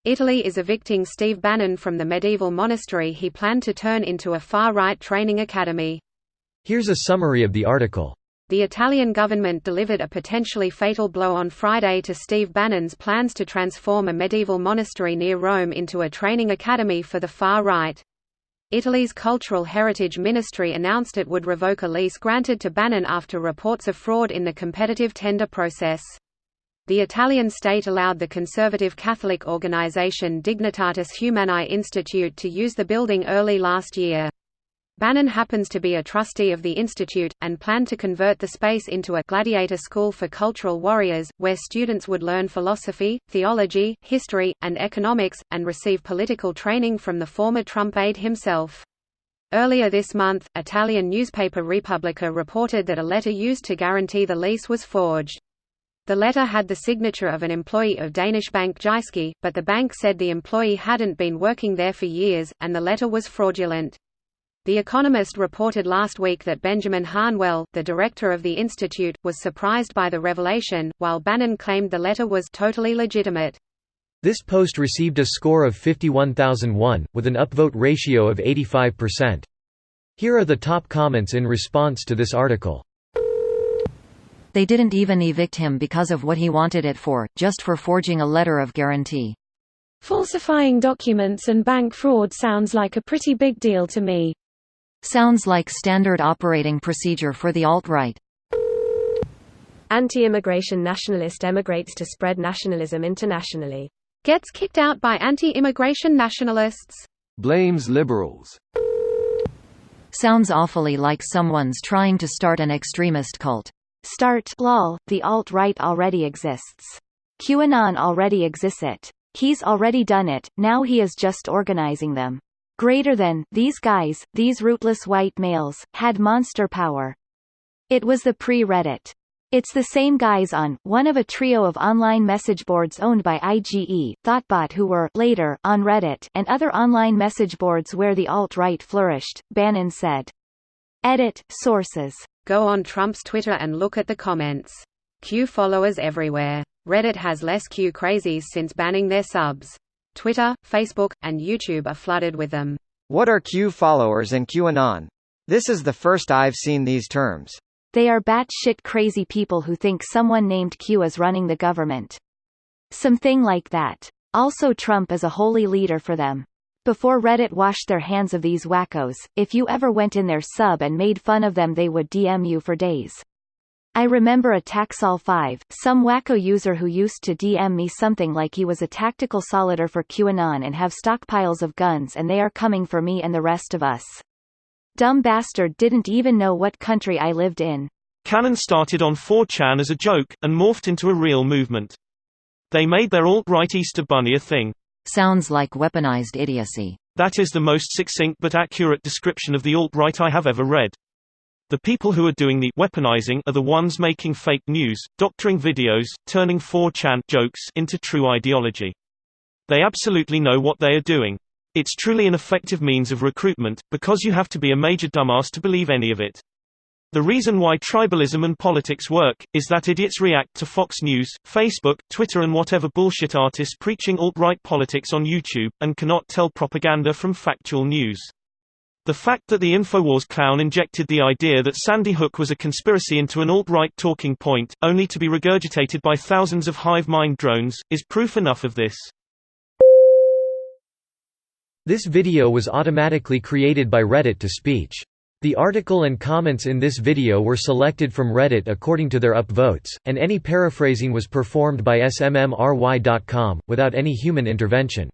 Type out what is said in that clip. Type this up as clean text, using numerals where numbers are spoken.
Italy is evicting Steve Bannon from the medieval monastery he planned to turn into a far-right training academy. Here's a summary of the article. The Italian government delivered a potentially fatal blow on Friday to Steve Bannon's plans to transform a medieval monastery near Rome into a training academy for the far right. Italy's Cultural Heritage Ministry announced it would revoke a lease granted to Bannon after reports of fraud in the competitive tender process. The Italian state allowed the conservative Catholic organization Dignitatis Humanae Institute to use the building early last year. Bannon happens to be a trustee of the institute, and planned to convert the space into a gladiator school for cultural warriors, where students would learn philosophy, theology, history, and economics, and receive political training from the former Trump aide himself. Earlier this month, Italian newspaper Repubblica reported that a letter used to guarantee the lease was forged. The letter had the signature of an employee of Danish bank Jyske, but the bank said the employee hadn't been working there for years, and the letter was fraudulent. The Economist reported last week that Benjamin Harnwell, the director of the institute, was surprised by the revelation, while Bannon claimed the letter was totally legitimate. This post received a score of 51,001, with an upvote ratio of 85%. Here are the top comments in response to this article. They didn't even evict him because of what he wanted it for, just for forging a letter of guarantee. Falsifying documents and bank fraud sounds like a pretty big deal to me. Sounds like standard operating procedure for the alt-right. Anti-immigration nationalist emigrates to spread nationalism internationally. Gets kicked out by anti-immigration nationalists. Blames liberals. Sounds awfully like someone's trying to start an extremist cult. Start, lol, the alt-right already exists. QAnon already exists it. He's already done it, now he is just organizing them. Greater than, these guys, these rootless white males, had monster power. It was the pre-Reddit. It's the same guys on, one of a trio of online message boards owned by IGE, Thoughtbot who were, later, on Reddit, and other online message boards where the alt-right flourished, Bannon said. Edit, sources. Go on Trump's Twitter and look at the comments. Q followers everywhere. Reddit has less Q crazies since banning their subs. Twitter, Facebook, and YouTube are flooded with them. What are Q followers and QAnon? This is the first I've seen these terms. They are batshit crazy people who think someone named Q is running the government. Something like that. Also Trump is a holy leader for them. Before Reddit washed their hands of these wackos, if you ever went in their sub and made fun of them they would DM you for days. I remember a Taxol5, some wacko user who used to DM me something like he was a tactical solider for QAnon and have stockpiles of guns and they are coming for me and the rest of us. Dumb bastard didn't even know what country I lived in. Canon started on 4chan as a joke, and morphed into a real movement. They made their alt-right Easter Bunny a thing. Sounds like weaponized idiocy. That is the most succinct but accurate description of the alt-right I have ever read. The people who are doing the weaponizing are the ones making fake news, doctoring videos, turning 4chan jokes into true ideology. They absolutely know what they are doing. It's truly an effective means of recruitment, because you have to be a major dumbass to believe any of it. The reason why tribalism and politics work, is that idiots react to Fox News, Facebook, Twitter and whatever bullshit artists preaching alt-right politics on YouTube, and cannot tell propaganda from factual news. The fact that the InfoWars clown injected the idea that Sandy Hook was a conspiracy into an alt-right talking point, only to be regurgitated by thousands of hive mind drones, is proof enough of this. This video was automatically created by Reddit to speech. The article and comments in this video were selected from Reddit according to their upvotes, and any paraphrasing was performed by smmry.com, without any human intervention.